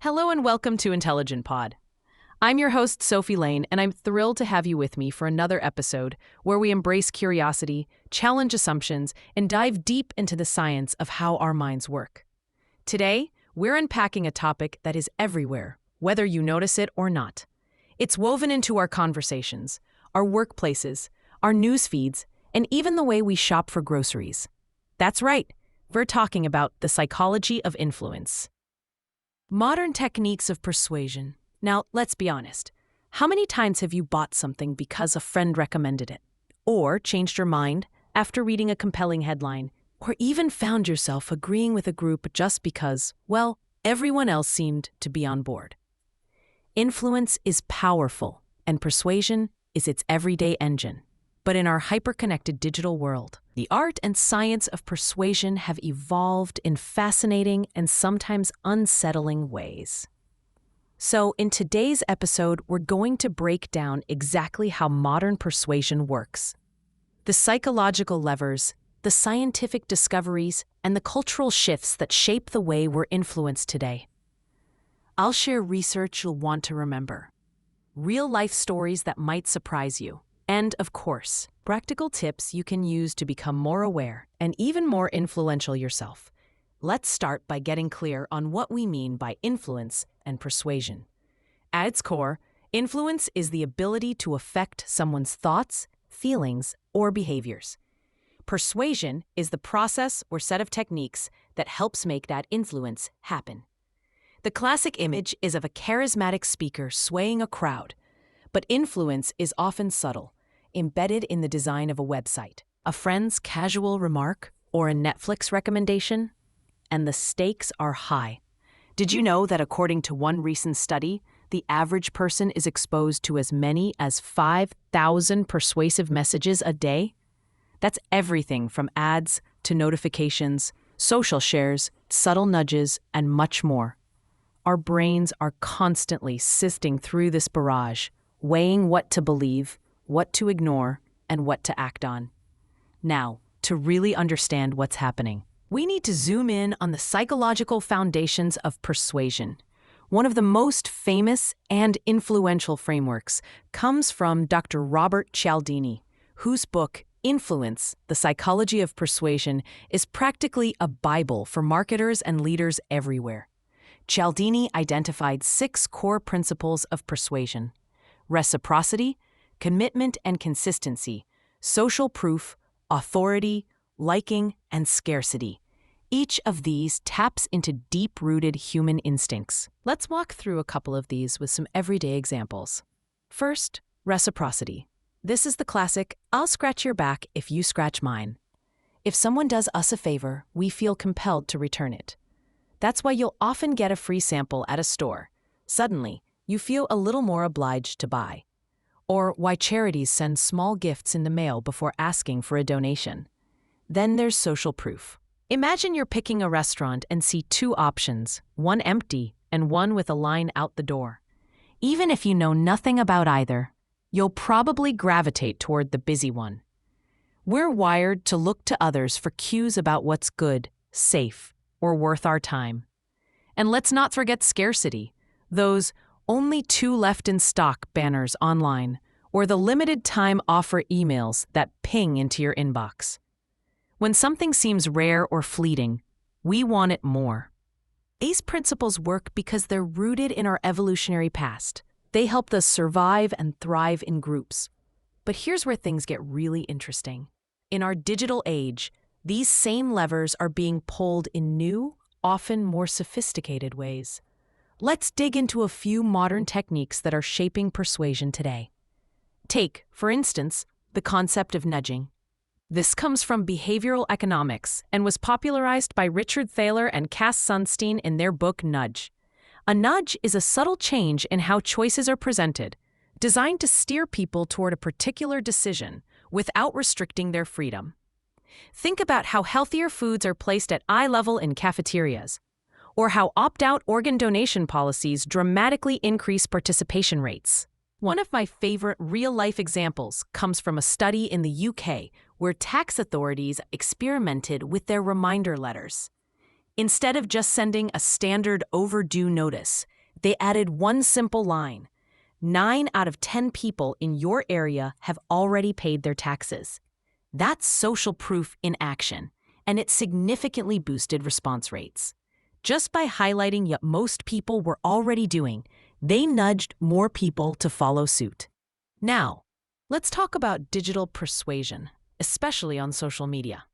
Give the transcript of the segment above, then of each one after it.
Hello and welcome to Intelligent Pod. I'm your host, Sophie Lane, and I'm thrilled to have you with me for another episode where we embrace curiosity, challenge assumptions, and dive deep into the science of how our minds work. Today, we're unpacking a topic that is everywhere, whether you notice it or not. It's woven into our conversations, our workplaces, our news feeds, and even the way we shop for groceries. That's right, we're talking about the psychology of influence. Modern techniques of persuasion. Now, let's be honest. How many times have you bought something because a friend recommended it? Or changed your mind after reading a compelling headline? Or even found yourself agreeing with a group just because, well, everyone else seemed to be on board? Influence is powerful, and persuasion is its everyday engine. But in our hyper-connected digital world, the art and science of persuasion have evolved in fascinating and sometimes unsettling ways. So, in today's episode, we're going to break down exactly how modern persuasion works. The psychological levers, the scientific discoveries, and the cultural shifts that shape the way we're influenced today. I'll share research you'll want to remember, real-life stories that might surprise you, and, of course, practical tips you can use to become more aware and even more influential yourself. Let's start by getting clear on what we mean by influence and persuasion. At its core, influence is the ability to affect someone's thoughts, feelings, or behaviors. Persuasion is the process or set of techniques that helps make that influence happen. The classic image is of a charismatic speaker swaying a crowd, but influence is often subtle, embedded in the design of a website, a friend's casual remark, or a Netflix recommendation. And the stakes are high. Did you know that according to one recent study, the average person is exposed to as many as 5,000 persuasive messages a day? That's everything from ads to notifications, social shares, subtle nudges, and much more. Our brains are constantly sifting through this barrage, weighing what to believe, what to ignore, and what to act on. Now, to really understand what's happening, we need to zoom in on the psychological foundations of persuasion. One of the most famous and influential frameworks comes from Dr. Robert Cialdini, whose book, Influence, The Psychology of Persuasion, is practically a Bible for marketers and leaders everywhere. Cialdini identified 6 core principles of persuasion: reciprocity, commitment and consistency, social proof, authority, liking, and scarcity. Each of these taps into deep-rooted human instincts. Let's walk through a couple of these with some everyday examples. First, reciprocity. This is the classic, I'll scratch your back if you scratch mine. If someone does us a favor, we feel compelled to return it. That's why you'll often get a free sample at a store. Suddenly, you feel a little more obliged to buy. Or why charities send small gifts in the mail before asking for a donation. Then there's social proof. Imagine you're picking a restaurant and see 2 options, one empty and one with a line out the door. Even if you know nothing about either, you'll probably gravitate toward the busy one. We're wired to look to others for cues about what's good, safe, or worth our time. And let's not forget scarcity, those only 2 left in stock banners online, or the limited time offer emails that ping into your inbox. When something seems rare or fleeting, we want it more. These principles work because they're rooted in our evolutionary past. They helped us survive and thrive in groups. But here's where things get really interesting. In our digital age, these same levers are being pulled in new, often more sophisticated ways. Let's dig into a few modern techniques that are shaping persuasion today. Take, for instance, the concept of nudging. This comes from behavioral economics and was popularized by Richard Thaler and Cass Sunstein in their book Nudge. A nudge is a subtle change in how choices are presented, designed to steer people toward a particular decision without restricting their freedom. Think about how healthier foods are placed at eye level in cafeterias, or how opt-out organ donation policies dramatically increase participation rates. One of my favorite real-life examples comes from a study in the UK where tax authorities experimented with their reminder letters. Instead of just sending a standard overdue notice, they added one simple line: 9 out of 10 people in your area have already paid their taxes. That's social proof in action, and it significantly boosted response rates. Just by highlighting what most people were already doing, they nudged more people to follow suit. Now, let's talk about digital persuasion, especially on social media.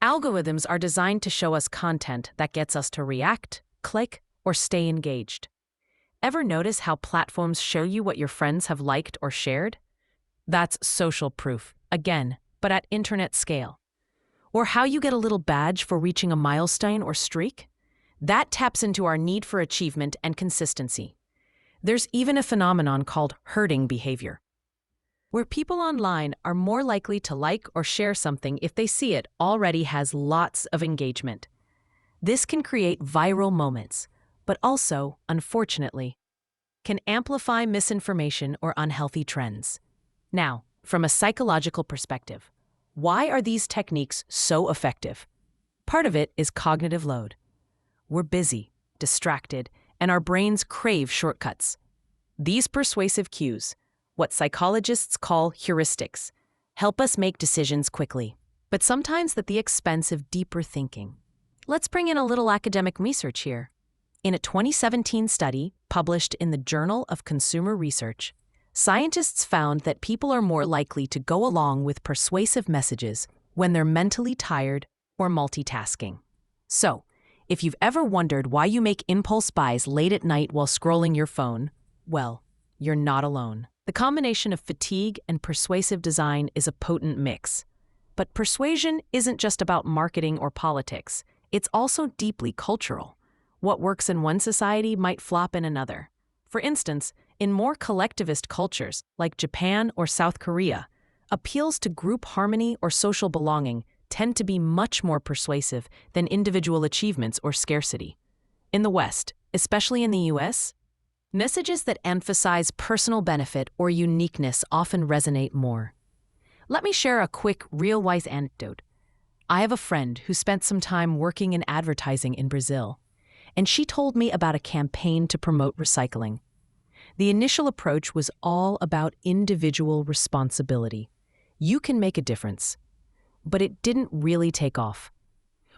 Algorithms are designed to show us content that gets us to react, click, or stay engaged. Ever notice how platforms show you what your friends have liked or shared? That's social proof, again, but at internet scale. Or how you get a little badge for reaching a milestone or streak? That taps into our need for achievement and consistency. There's even a phenomenon called herding behavior, where people online are more likely to like or share something if they see it already has lots of engagement. This can create viral moments, but also, unfortunately, can amplify misinformation or unhealthy trends. Now, from a psychological perspective, why are these techniques so effective? Part of it is cognitive load. We're busy, distracted, and our brains crave shortcuts. These persuasive cues, what psychologists call heuristics, help us make decisions quickly, but sometimes at the expense of deeper thinking. Let's bring in a little academic research here. In a 2017 study published in the Journal of Consumer Research, scientists found that people are more likely to go along with persuasive messages when they're mentally tired or multitasking. So, if you've ever wondered why you make impulse buys late at night while scrolling your phone, well, you're not alone. The combination of fatigue and persuasive design is a potent mix. But persuasion isn't just about marketing or politics. It's also deeply cultural. What works in one society might flop in another. For instance, in more collectivist cultures, like Japan or South Korea, appeals to group harmony or social belonging tend to be much more persuasive than individual achievements or scarcity. In the West, especially in the US, messages that emphasize personal benefit or uniqueness often resonate more. Let me share a quick, real-wise anecdote. I have a friend who spent some time working in advertising in Brazil, and she told me about a campaign to promote recycling. The initial approach was all about individual responsibility. You can make a difference. But it didn't really take off.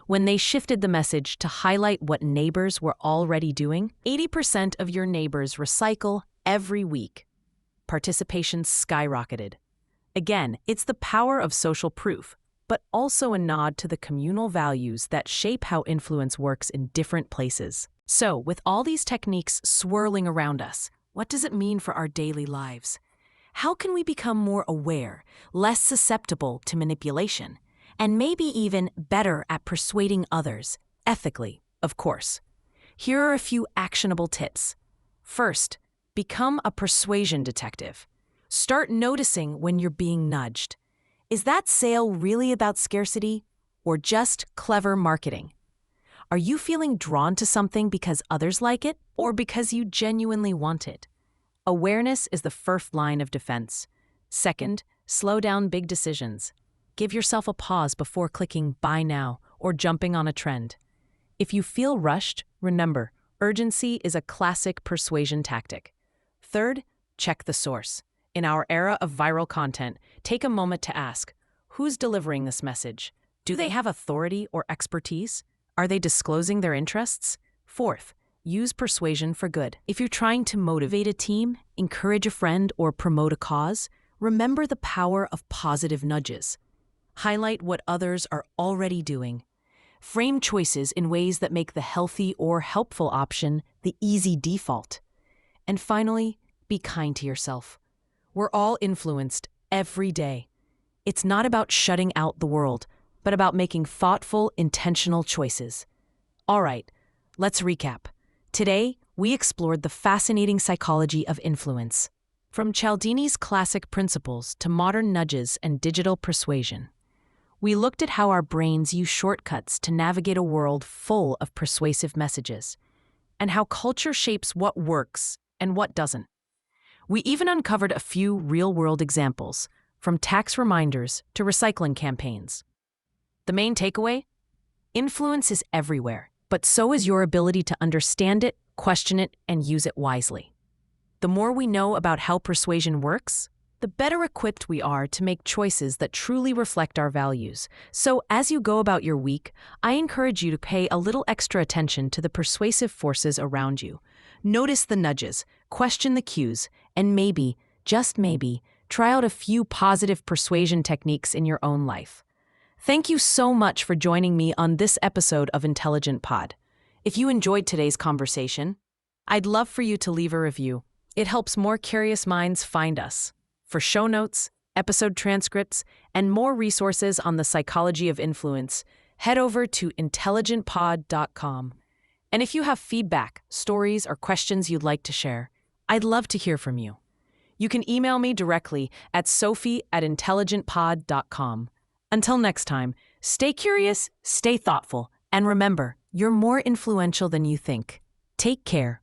When they shifted the message to highlight what neighbors were already doing, 80% of your neighbors recycle every week. Participation skyrocketed. Again, it's the power of social proof, but also a nod to the communal values that shape how influence works in different places. So, with all these techniques swirling around us, what does it mean for our daily lives? How can we become more aware, less susceptible to manipulation, and maybe even better at persuading others, ethically, of course? Here are a few actionable tips. First, become a persuasion detective. Start noticing when you're being nudged. Is that sale really about scarcity or just clever marketing? Are you feeling drawn to something because others like it or because you genuinely want it? Awareness is the first line of defense. Second, slow down big decisions. Give yourself a pause before clicking buy now or jumping on a trend. If you feel rushed, remember, urgency is a classic persuasion tactic. Third, check the source. In our era of viral content, take a moment to ask, who's delivering this message? Do they have authority or expertise? Are they disclosing their interests? Fourth, use persuasion for good. If you're trying to motivate a team, encourage a friend, or promote a cause, remember the power of positive nudges. Highlight what others are already doing. Frame choices in ways that make the healthy or helpful option the easy default. And finally, be kind to yourself. We're all influenced every day. It's not about shutting out the world, but about making thoughtful, intentional choices. All right, let's recap. Today, we explored the fascinating psychology of influence. From Cialdini's classic principles to modern nudges and digital persuasion, we looked at how our brains use shortcuts to navigate a world full of persuasive messages, and how culture shapes what works and what doesn't. We even uncovered a few real-world examples, from tax reminders to recycling campaigns. The main takeaway? Influence is everywhere, but so is your ability to understand it, question it, and use it wisely. The more we know about how persuasion works, the better equipped we are to make choices that truly reflect our values. So, as you go about your week, I encourage you to pay a little extra attention to the persuasive forces around you. Notice the nudges, question the cues, and maybe, just maybe, try out a few positive persuasion techniques in your own life. Thank you so much for joining me on this episode of Intelligent Pod. If you enjoyed today's conversation, I'd love for you to leave a review. It helps more curious minds find us. For show notes, episode transcripts, and more resources on the psychology of influence, head over to intelligentpod.com. And if you have feedback, stories, or questions you'd like to share, I'd love to hear from you. You can email me directly at sophie@intelligentpod.com. Until next time, stay curious, stay thoughtful, and remember, you're more influential than you think. Take care.